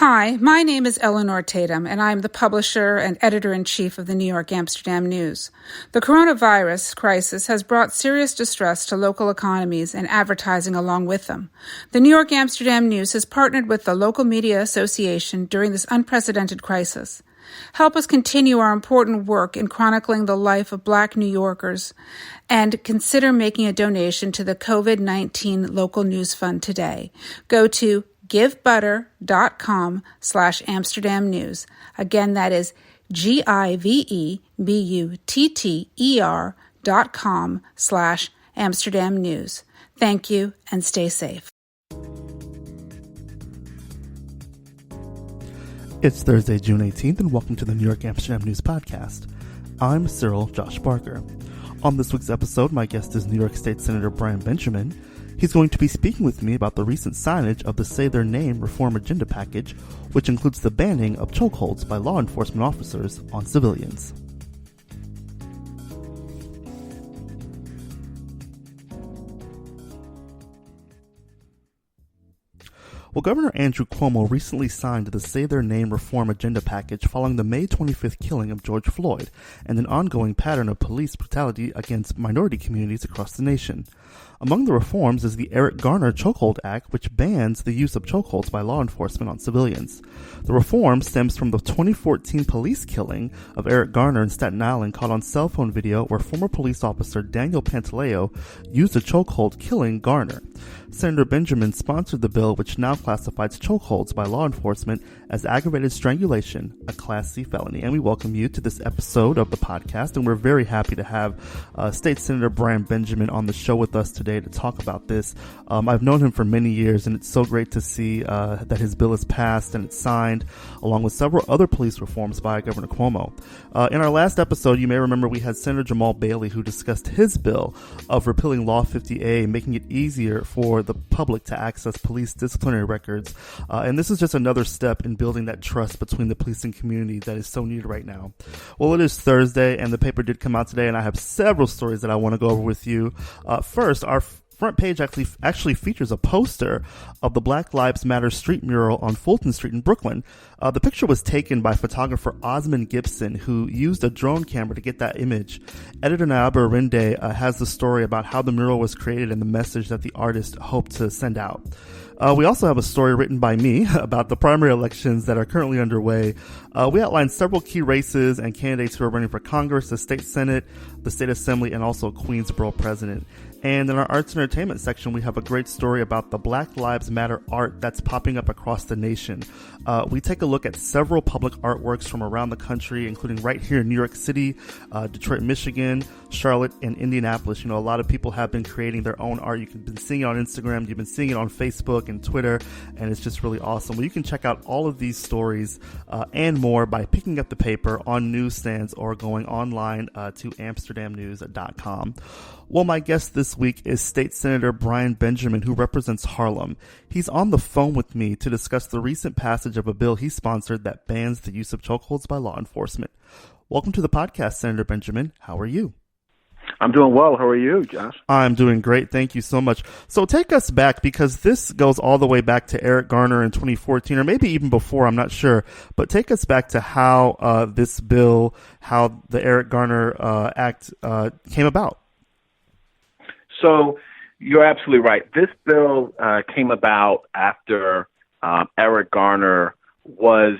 Hi, my name is Eleanor Tatum, and I'm the publisher and editor-in-chief of the New York Amsterdam News. The coronavirus crisis has brought serious distress to local economies and advertising along with them. The New York Amsterdam News has partnered with the Local Media Association during this unprecedented crisis. Help us continue our important work in chronicling the life of Black New Yorkers, and consider making a donation to the COVID-19 Local News Fund today. Go to givebutter.com/Amsterdam News. Again, that is givebutter.com/Amsterdam News. Thank you and stay safe. It's Thursday, June 18th, and welcome to the New York Amsterdam News Podcast. I'm Cyril Josh Barker. On this week's episode, my guest is New York State Senator Brian Benjamin. He's going to be speaking with me about the recent signage of the Say Their Name reform agenda package, which includes the banning of chokeholds by law enforcement officers on civilians. Well, Governor Andrew Cuomo recently signed the Say Their Name reform agenda package following the May 25th killing of George Floyd and an ongoing pattern of police brutality against minority communities across the nation. Among the reforms is the Eric Garner AntiChokehold Act, which bans the use of chokeholds by law enforcement on civilians. The reform stems from the 2014 police killing of Eric Garner in Staten Island, caught on cell phone video where former police officer Daniel Pantaleo used a chokehold, killing Garner. Senator Benjamin sponsored the bill, which now classifies chokeholds by law enforcement as aggravated strangulation, a Class C felony. And we welcome you to this episode of the podcast, and we're very happy to have State Senator Brian Benjamin on the show with us today to talk about this. I've known him for many years, and it's so great to see that his bill is passed and it's signed, along with several other police reforms by Governor Cuomo. In our last episode, you may remember we had Senator Jamal Bailey, who discussed his bill of repealing Law 50A, making it easier for the public to access police disciplinary records. And this is just another step in building that trust between the policing community that is so needed right now. Well, it is Thursday, and the paper did come out today, and I have several stories that I want to go over with you. First, our front page actually features a poster of the Black Lives Matter street mural on Fulton Street in Brooklyn. The picture was taken by photographer Osmond Gibson, who used a drone camera to get that image. Editor Nayaba Rinde has the story about how the mural was created and the message that the artist hoped to send out. We also have a story written by me about the primary elections that are currently underway. We outlined several key races and candidates who are running for Congress, the State Senate, the State Assembly, and also Queens Borough President. And in our arts and entertainment section, we have a great story about the Black Lives Matter art that's popping up across the nation. We take a look at several public artworks from around the country, including right here in New York City, Detroit, Michigan, Charlotte, and Indianapolis. You know, a lot of people have been creating their own art. You've been seeing it on Instagram, you've been seeing it on Facebook and Twitter, and it's just really awesome. Well, you can check out all of these stories and more by picking up the paper on newsstands or going online to amsterdamnews.com. Well, my guest this week is State Senator Brian Benjamin, who represents Harlem. He's on the phone with me to discuss the recent passage of a bill he sponsored that bans the use of chokeholds by law enforcement. Welcome to the podcast, Senator Benjamin. How are you? I'm doing well. How are you, Josh? I'm doing great. Thank you so much. So take us back, because this goes all the way back to Eric Garner in 2014, or maybe even before, I'm not sure. But take us back to how this bill, how the Eric Garner Act came about. So you're absolutely right. This bill came about after Eric Garner was,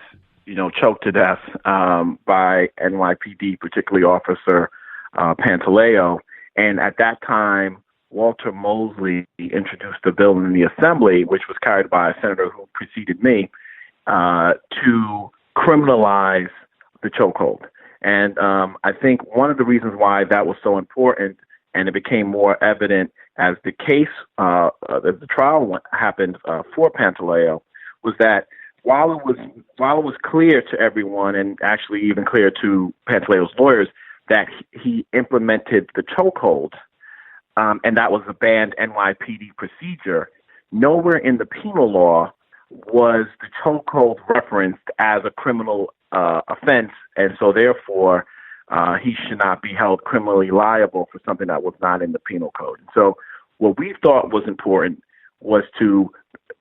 choked to death by NYPD, particularly Officer Pantaleo. And at that time, Walter Mosley introduced a bill in the Assembly, which was carried by a senator who preceded me, to criminalize the chokehold. And I think one of the reasons why that was so important, and it became more evident as the case, the trial happened for Pantaleo, was that while it was clear to everyone, and actually even clear to Pantaleo's lawyers, that he implemented the chokehold, and that was a banned NYPD procedure, nowhere in the penal law was the chokehold referenced as a criminal offense, and so therefore he should not be held criminally liable for something that was not in the penal code. And so what we thought was important was to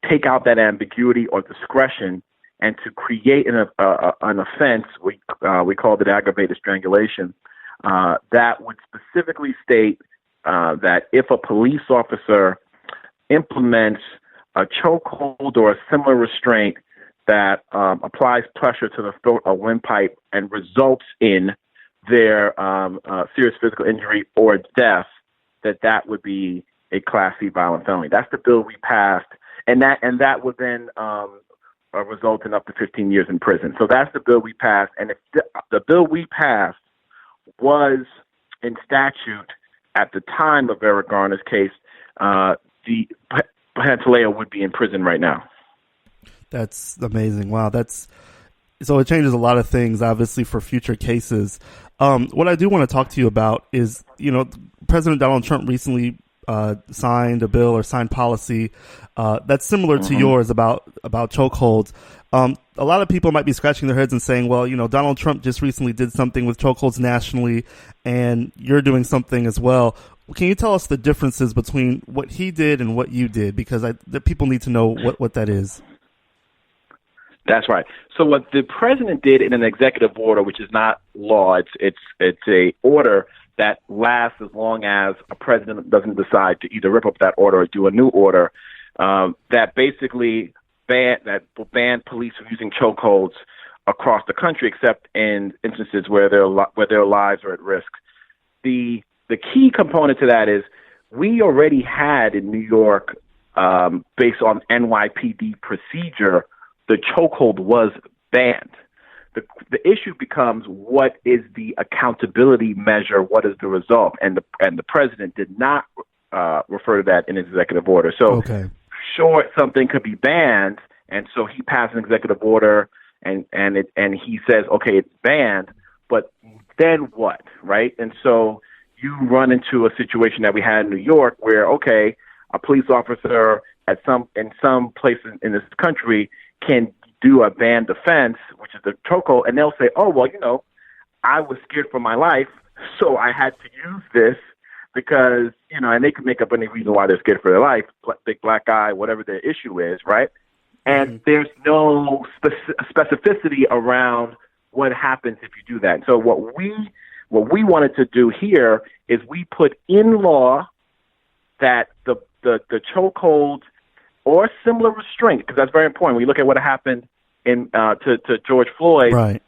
take out that ambiguity or discretion and to create an offense, we called it aggravated strangulation, that would specifically state that if a police officer implements a chokehold or a similar restraint that applies pressure to the throat or windpipe and results in their serious physical injury or death, that would be a Class C violent felony. That's the bill we passed, and that would then result in up to 15 years in prison. So that's the bill we passed, and if the bill we passed was in statute at the time of Eric Garner's case, the Pantaleo would be in prison right now. That's amazing. Wow, so it changes a lot of things, obviously, for future cases. What I do want to talk to you about is, President Donald Trump recently signed a bill or signed policy that's similar to yours about chokeholds. A lot of people might be scratching their heads and saying, well, Donald Trump just recently did something with chokeholds nationally, and you're doing something as well. Can you tell us the differences between what he did and what you did? Because the people need to know what that is. That's right. So what the president did in an executive order, which is not law, it's a order that lasts as long as a president doesn't decide to either rip up that order or do a new order, that basically banned police from using chokeholds across the country, except in instances where their lives are at risk. The key component to that is we already had in New York, based on NYPD procedure, the chokehold was banned. The issue becomes, what is the accountability measure? What is the result? And the president did not refer to that in his executive order. So, sure, something could be banned, and so he passed an executive order, and he says, okay, it's banned, but then what, right? And so you run into a situation that we had in New York, where a police officer in some places in this country can do a banned offense, which is the chokehold, and they'll say, oh, well, I was scared for my life, so I had to use this because, and they could make up any reason why they're scared for their life, big black guy, whatever their issue is, right? And there's no specificity around what happens if you do that. And so what we wanted to do here is we put in law that the chokehold or similar restraint, because that's very important. When you look at what happened to George Floyd, right,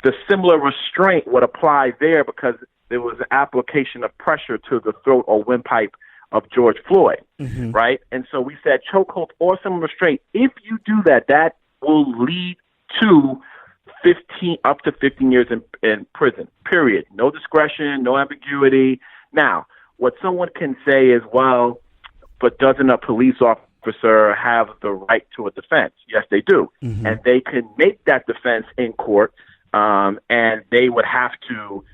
the similar restraint would apply there because there was an application of pressure to the throat or windpipe of George Floyd, right? And so we said chokehold or similar restraint. If you do that, that will lead to up to 15 years in prison, period. No discretion, no ambiguity. Now, what someone can say is, well, but doesn't a police officer have the right to a defense? Yes, they do. And they can make that defense in court, and they would have to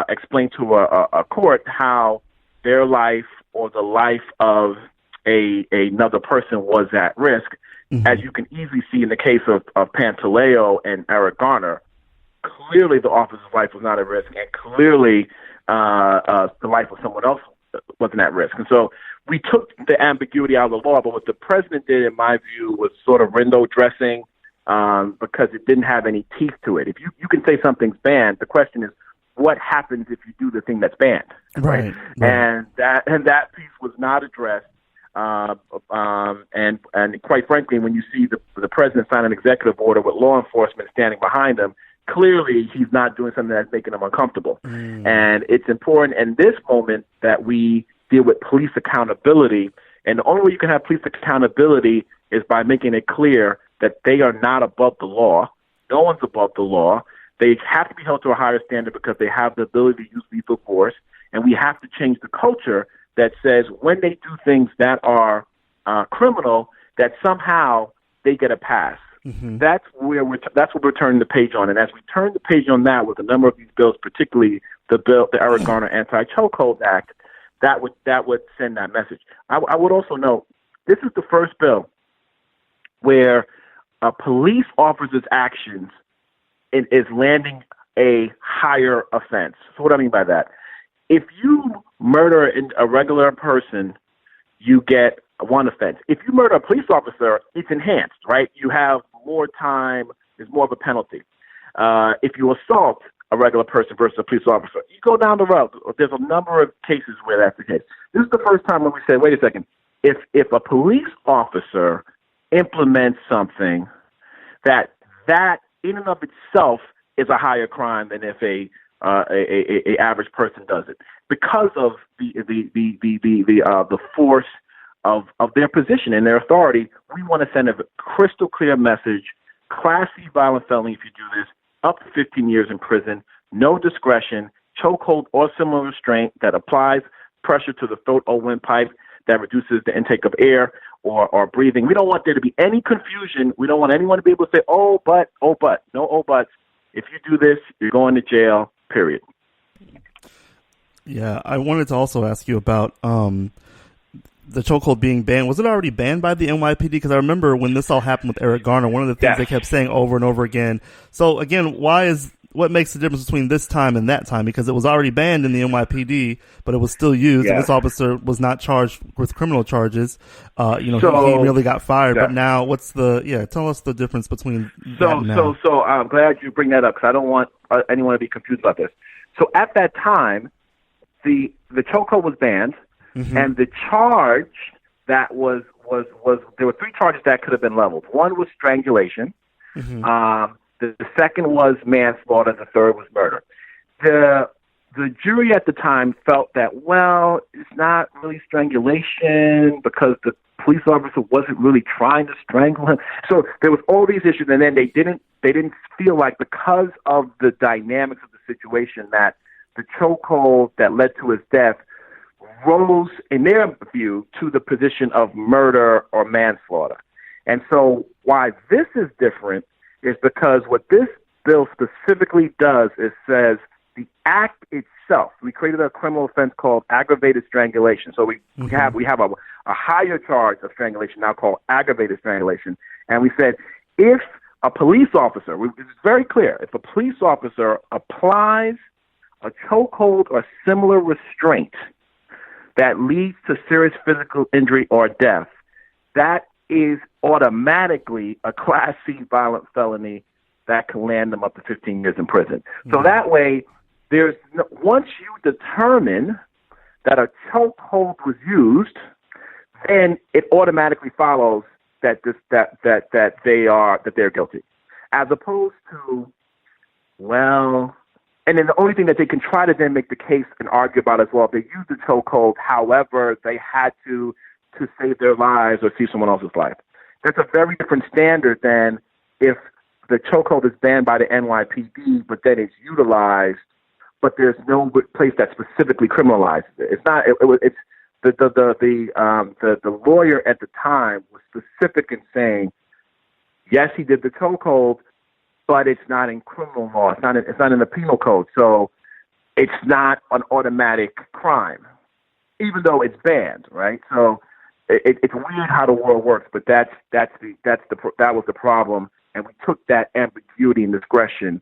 explain to a court how their life or the life of another person was at risk. As you can easily see in the case of Pantaleo and Eric Garner, clearly the officer's life was not at risk, and clearly the life of someone else wasn't at risk. And so we took the ambiguity out of the law, but what the president did, in my view, was sort of window dressing because it didn't have any teeth to it. If you can say something's banned, the question is, what happens if you do the thing that's banned? Right. And that piece was not addressed. And quite frankly, when you see the president sign an executive order with law enforcement standing behind him, clearly he's not doing something that's making him uncomfortable. And it's important in this moment that we deal with police accountability. And the only way you can have police accountability is by making it clear that they are not above the law. No one's above the law. They have to be held to a higher standard because they have the ability to use lethal force. And we have to change the culture that says when they do things that are criminal, that somehow they get a pass. That's what we're turning the page on. And as we turn the page on that with a number of these bills, particularly the Eric Garner Anti-Chokehold Act, that would send that message. I would also note, this is the first bill where a police officer's actions is landing a higher offense. So what do I mean by that? If you murder a regular person, you get one offense. If you murder a police officer, it's enhanced, right? You have more time, there's more of a penalty. If you assault a regular person versus a police officer, you go down the road. There's a number of cases where that's the case. This is the first time when we say, wait a second, if a police officer implements something that in and of itself is a higher crime than if a average person does it, because of the force of their position and their authority. We want to send a crystal clear message: Class C violent felony if you do this, up to 15 years in prison, no discretion, chokehold or similar restraint that applies pressure to the throat or windpipe that reduces the intake of air or breathing. We don't want there to be any confusion. We don't want anyone to be able to say, oh, but, no, oh, buts. If you do this, you're going to jail, period. Yeah, I wanted to also ask you about the chokehold being banned. Was it already banned by the NYPD? Because I remember when this all happened with Eric Garner, one of the things they kept saying over and over again. So again, what makes the difference between this time and that time? Because it was already banned in the NYPD, but it was still used, and this officer was not charged with criminal charges. He really got fired. But now, tell us the difference between that and now. So I'm glad you bring that up, because I don't want anyone to be confused about this. So at that time, the chokehold was banned. Mm-hmm. And the charge that was there were three charges that could have been leveled. One was strangulation. Mm-hmm. The second was manslaughter. The third was murder. The jury at the time felt that, well, it's not really strangulation because the police officer wasn't really trying to strangle him. So there was all these issues, and then they didn't feel like, because of the dynamics of the situation, that the chokehold that led to his death rose, in their view, to the position of murder or manslaughter. And so why this is different is because what this bill specifically does is says the act itself. We created a criminal offense called aggravated strangulation. So we have a higher charge of strangulation now called aggravated strangulation. And we said, if a police officer, it's very clear, if a police officer applies a chokehold or similar restraint that leads to serious physical injury or death, that is automatically a Class C violent felony that can land them up to 15 years in prison. Mm-hmm. So that way, once you determine that a chokehold was used, then it automatically follows that they're guilty, as opposed to, well. And then the only thing that they can try to then make the case and argue about as well, if they used the chokehold, however, they had to save their lives or save someone else's life. That's a very different standard than if the chokehold is banned by the NYPD, but then it's utilized, but there's no place that specifically criminalizes it. It's not. It's the lawyer at the time was specific in saying, yes, he did the chokehold, but it's not in criminal law. It's not in the penal code. So it's not an automatic crime, even though it's banned, right? So it's weird how the world works, but that was the problem, and we took that ambiguity and discretion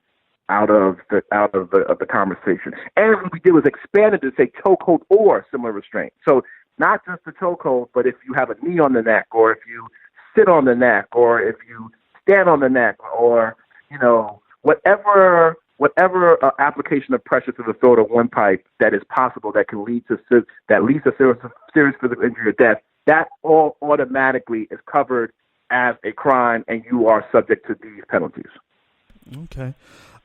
out of the conversation. And what we did was expand it to say chokehold or similar restraint. So not just the chokehold, but if you have a knee on the neck, or if you sit on the neck, or if you stand on the neck, or whatever application of pressure to the throat or windpipe that is possible that can lead to serious physical injury or death, that all automatically is covered as a crime, and you are subject to these penalties. Okay.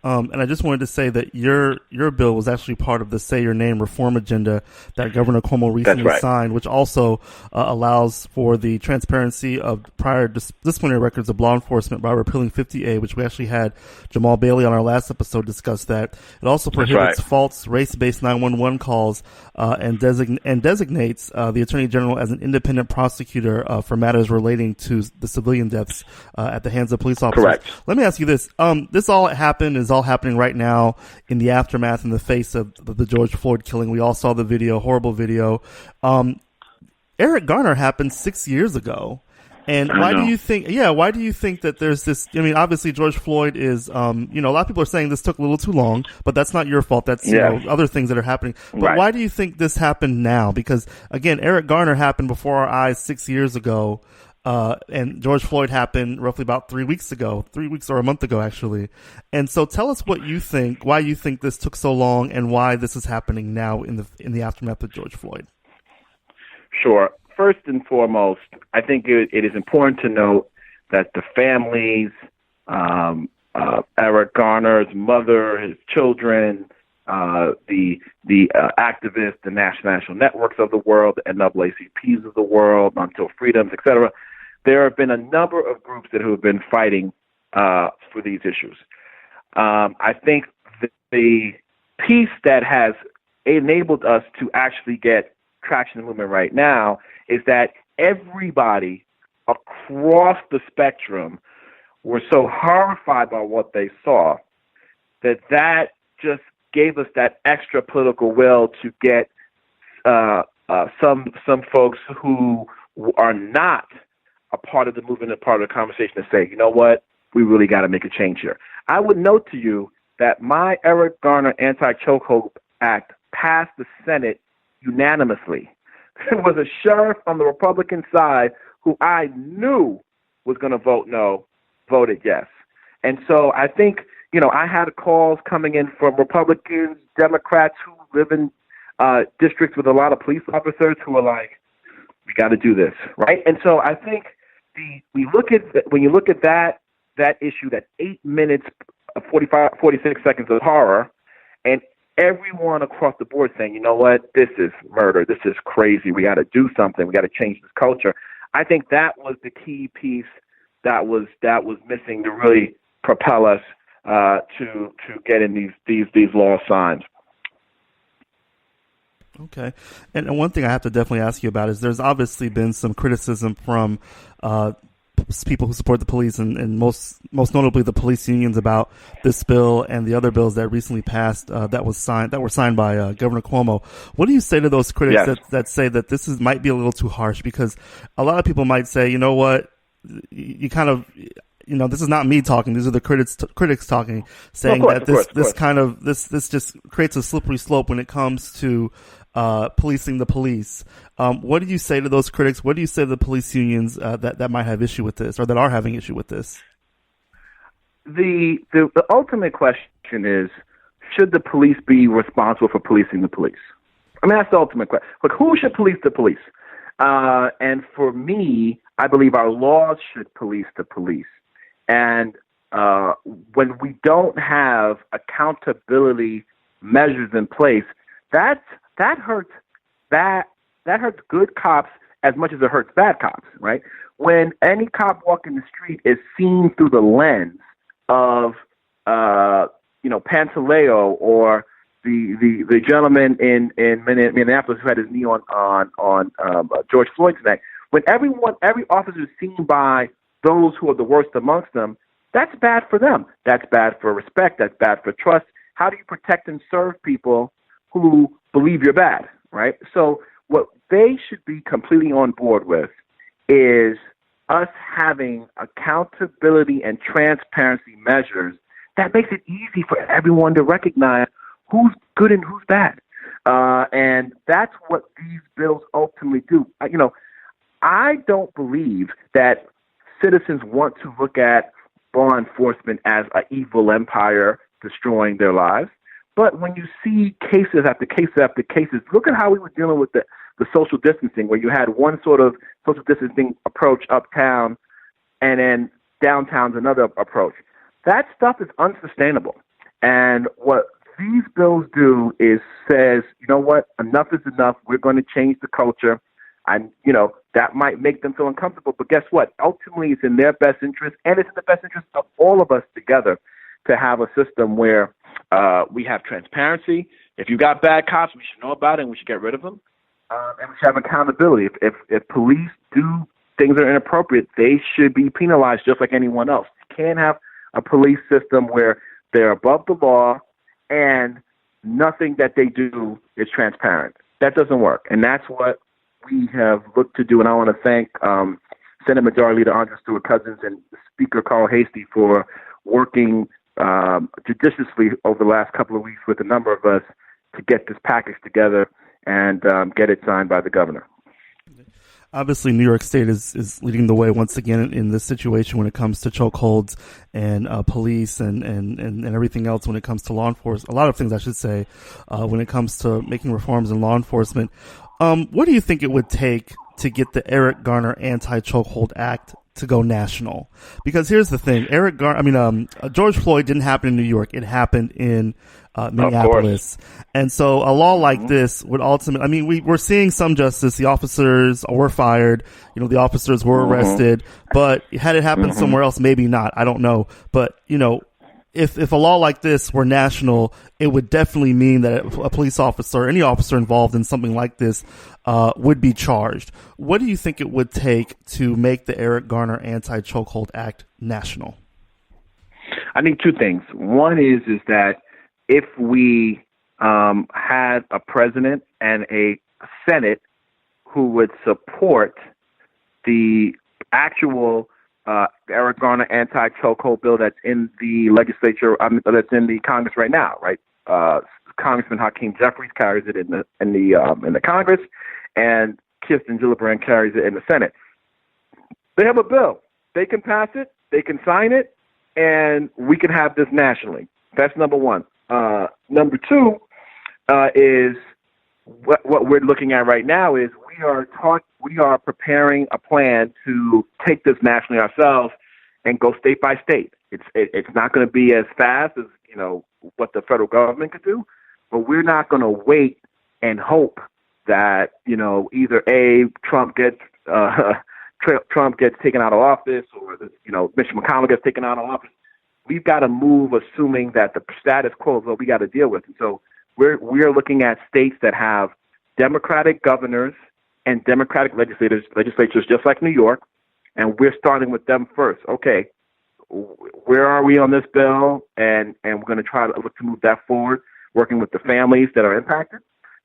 And I just wanted to say that your bill was actually part of the Say Your Name reform agenda that Governor Cuomo recently signed, which also allows for the transparency of prior disciplinary records of law enforcement by repealing 50A, which we actually had Jamal Bailey on our last episode discuss that. It also prohibits false race-based 911 calls and designates the Attorney General as an independent prosecutor for matters relating to the civilian deaths at the hands of police officers. Correct. Let me ask you this. This all is all happening right now in the aftermath, in the face of the George Floyd killing. We all saw the video, horrible video. Eric Garner happened 6 years ago. And why do you think that there's this? I mean, obviously George Floyd is, a lot of people are saying this took a little too long, but that's not your fault. That's other things that are happening. But why do you think this happened now? Because again, Eric Garner happened before our eyes 6 years ago. And George Floyd happened roughly about 3 weeks or a month ago, actually. And so tell us what you think, why you think this took so long, and why this is happening now in the aftermath of George Floyd. Sure. First and foremost, I think it is important to note that the families, Eric Garner's mother, his children, the activists, the national networks of the world, the NAACPs of the world, Until Freedoms, etc. There have been a number of groups that have been fighting for these issues. I think the piece that has enabled us to actually get traction in the movement right now is that everybody across the spectrum were so horrified by what they saw that just gave us that extra political will to get some folks who are not a part of the movement, a part of the conversation, to say, you know what, we really got to make a change here. I would note to you that my Eric Garner Anti-Chokehold Act passed the Senate unanimously. There was a sheriff on the Republican side who I knew was going to vote no, voted yes. And so I think, I had calls coming in from Republicans, Democrats who live in districts with a lot of police officers who are like, we got to do this, right? And so I think when you look at that issue, that 8 minutes, 46 seconds of horror, and everyone across the board saying, you know what, this is murder, this is crazy, we got to do something, we got to change this culture. I think that was the key piece that was missing to really propel us to get in these law signs. Okay. And one thing I have to definitely ask you about is there's obviously been some criticism from people who support the police and most notably the police unions about this bill and the other bills that recently passed that were signed by Governor Cuomo. What do you say to those critics that say that this might be a little too harsh? Because a lot of people might say, you know what, you kind of, this is not me talking. These are the critics talking, saying that this just creates a slippery slope when it comes to policing the police. What do you say to those critics? What do you say to the police unions that might have issue with this or that are having issue with this? The ultimate question is, should the police be responsible for policing the police? I mean, that's the ultimate question. Like, who should police the police? And for me, I believe our laws should police the police. And when we don't have accountability measures in place, that hurts good cops as much as it hurts bad cops, right? When any cop walking the street is seen through the lens of Pantaleo or the gentleman in Minneapolis who had his knee on George Floyd's neck, when every officer is seen by those who are the worst amongst them, that's bad for them. That's bad for respect. That's bad for trust. How do you protect and serve people who believe you're bad, right? So what they should be completely on board with is us having accountability and transparency measures that makes it easy for everyone to recognize who's good and who's bad. And that's what these bills ultimately do. I don't believe that citizens want to look at law enforcement as an evil empire destroying their lives. But when you see cases after cases after cases, look at how we were dealing with the social distancing, where you had one sort of social distancing approach uptown and then downtown's another approach. That stuff is unsustainable. And what these bills do is says, you know what, enough is enough. We're going to change the culture. And, that might make them feel uncomfortable. But guess what? Ultimately, it's in their best interest, and it's in the best interest of all of us together to have a system where we have transparency. If you got bad cops, we should know about it, and we should get rid of them. And we should have accountability. If police do things that are inappropriate, they should be penalized just like anyone else. You can't have a police system where they're above the law and nothing that they do is transparent. That doesn't work, and that's what we have looked to do. And I want to thank Senate Majority Leader Andrew Stewart-Cousins and Speaker Carl Hastie for working judiciously over the last couple of weeks with a number of us to get this package together and get it signed by the governor. Obviously, New York State is leading the way once again in this situation when it comes to chokeholds and police and everything else when it comes to law enforcement. A lot of things, I should say, when it comes to making reforms in law enforcement. What do you think it would take to get the Eric Garner Anti-Chokehold Act to go national? Because here's the thing: George Floyd didn't happen in New York; it happened in Minneapolis. And so a law like this would ultimately, we're seeing some justice. The officers were fired. The officers were arrested. But had it happened somewhere else, maybe not. I don't know. But, if a law like this were national, it would definitely mean that a police officer, any officer involved in something like this, would be charged. What do you think it would take to make the Eric Garner Anti-Chokehold Act national? I think two things. One is that if we had a president and a Senate who would support the actual Eric Garner anti-chokehold bill that's in the legislature, that's in the Congress right now, right? Congressman Hakeem Jeffries carries it in the Congress, and Kirsten Gillibrand carries it in the Senate. They have a bill. They can pass it. They can sign it, and we can have this nationally. That's number one. Number two is what we're looking at right now is we are preparing a plan to take this nationally ourselves and go state by state. It's not going to be as fast as what the federal government could do, but we're not going to wait and hope that either Trump gets taken out of office or Mitch McConnell gets taken out of office. We've got to move, assuming that the status quo is what we got to deal with. And so we're looking at states that have Democratic governors and Democratic legislatures just like New York, and we're starting with them first. Okay, where are we on this bill? And we're going to try to look to move that forward, working with the families that are impacted,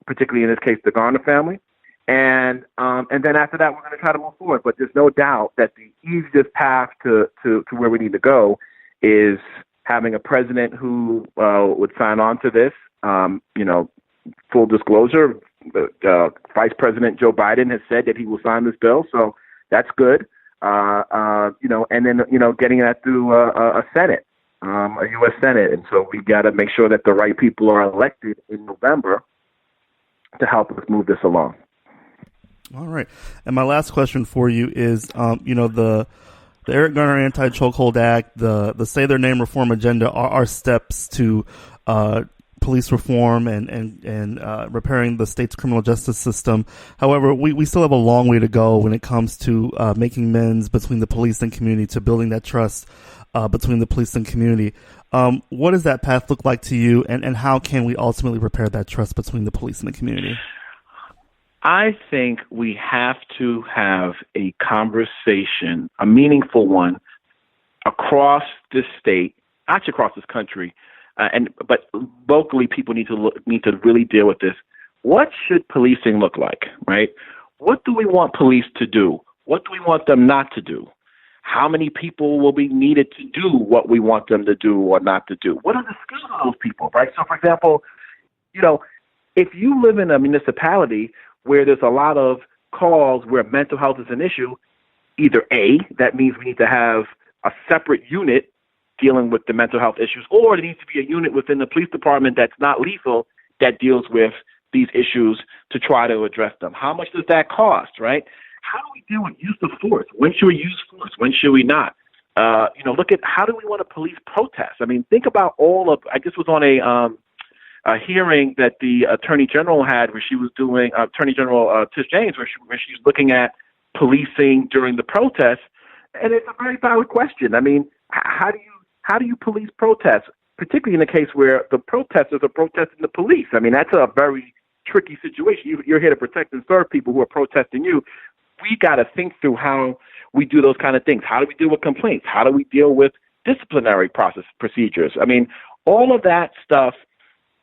particularly in this case the Garner family. And then after that, we're going to try to move forward. But there's no doubt that the easiest path to where we need to go is having a president who would sign on to this. Full disclosure, Vice President Joe Biden has said that he will sign this bill, so that's good. And then getting that through a Senate, a U.S. Senate, and so we got to make sure that the right people are elected in November to help us move this along. All right, and my last question for you is, the Eric Garner Anti-Chokehold Act, the Say Their Name reform agenda are steps to police reform and repairing the state's criminal justice system. However, we still have a long way to go when it comes to making amends between the police and community, to building that trust between the police and community. What does that path look like to you, and how can we ultimately repair that trust between the police and the community? I think we have to have a conversation, a meaningful one, across this state, actually across this country, but locally people need to really deal with this. What should policing look like, right? What do we want police to do? What do we want them not to do? How many people will be needed to do what we want them to do or not to do? What are the skills of those people, right? So, for example, if you live in a municipality where there's a lot of calls where mental health is an issue, either A, that means we need to have a separate unit dealing with the mental health issues, or there needs to be a unit within the police department that's not lethal that deals with these issues to try to address them. How much does that cost, right? How do we deal with use of force? When should we use force? When should we not? Look at how do we want to police protests? I mean, think about I just was on a hearing that the Attorney General had where she was doing, Attorney General Tish James, where she's looking at policing during the protests. And it's a very valid question. I mean, how do you police protests, particularly in the case where the protesters are protesting the police? I mean, that's a very tricky situation. You're here to protect and serve people who are protesting you. We got to think through how we do those kind of things. How do we deal with complaints? How do we deal with disciplinary procedures? I mean, all of that stuff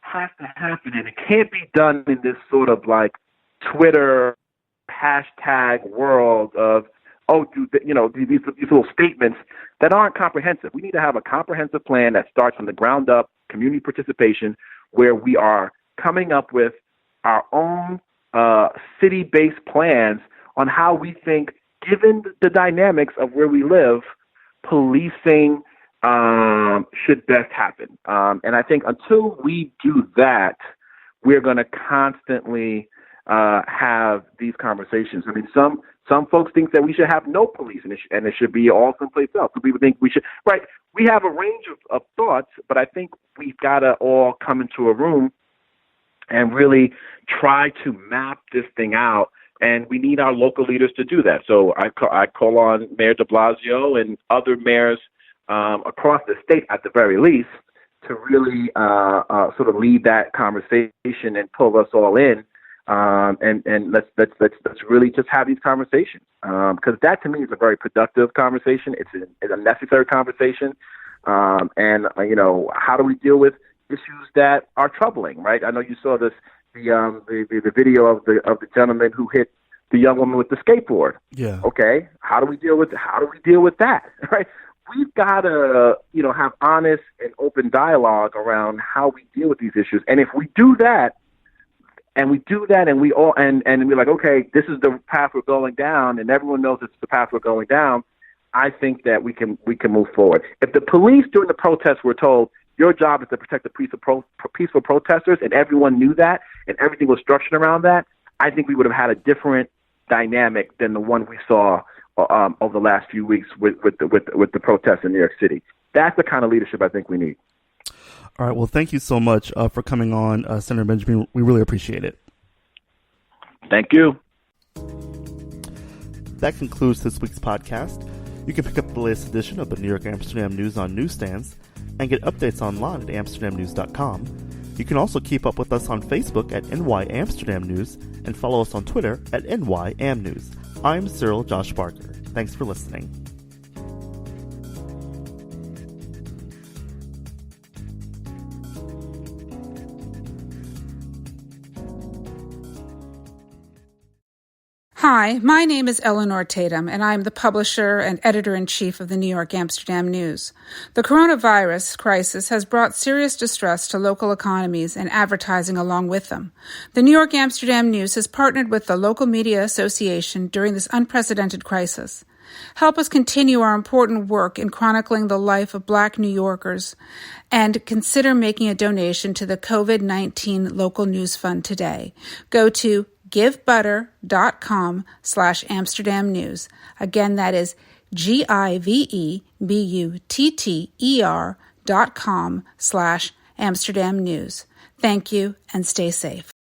has to happen, and it can't be done in this sort of like Twitter hashtag world of, these little statements that aren't comprehensive. We need to have a comprehensive plan that starts from the ground up, community participation, where we are coming up with our own city-based plans on how we think, given the dynamics of where we live, policing should best happen. And I think until we do that, we're going to constantly have these conversations. I mean, some folks think that we should have no police and it should be all someplace else. Some people think we should. Right. We have a range of thoughts, but I think we've got to all come into a room and really try to map this thing out. And we need our local leaders to do that. So I call on Mayor de Blasio and other mayors across the state, at the very least, to really sort of lead that conversation and pull us all in. And let's really just have these conversations, because that to me is a very productive conversation. It's a necessary conversation, and how do we deal with issues that are troubling? Right? I know you saw the video of the gentleman who hit the young woman with the skateboard. Yeah. Okay. How do we deal with that? Right? We've got to have honest and open dialogue around how we deal with these issues, and if we do that. And we all and we're like, okay, this is the path we're going down, and everyone knows it's the path we're going down. I think that we can move forward. If the police during the protests were told, your job is to protect the peaceful protesters, and everyone knew that, and everything was structured around that, I think we would have had a different dynamic than the one we saw over the last few weeks with the protests in New York City. That's the kind of leadership I think we need. All right. Well, thank you so much for coming on, Senator Benjamin. We really appreciate it. Thank you. That concludes this week's podcast. You can pick up the latest edition of the New York Amsterdam News on newsstands and get updates online at amsterdamnews.com. You can also keep up with us on Facebook at NY Amsterdam News and follow us on Twitter at NYAmNews. I'm Cyril Josh Barker. Thanks for listening. Hi, my name is Eleanor Tatum, and I'm the publisher and editor-in-chief of the New York Amsterdam News. The coronavirus crisis has brought serious distress to local economies and advertising along with them. The New York Amsterdam News has partnered with the Local Media Association during this unprecedented crisis. Help us continue our important work in chronicling the life of Black New Yorkers, and consider making a donation to the COVID-19 Local News Fund today. Go to givebutter.com/Amsterdam News. Again, that is GIVEBUTTER.com/Amsterdam News. Thank you and stay safe.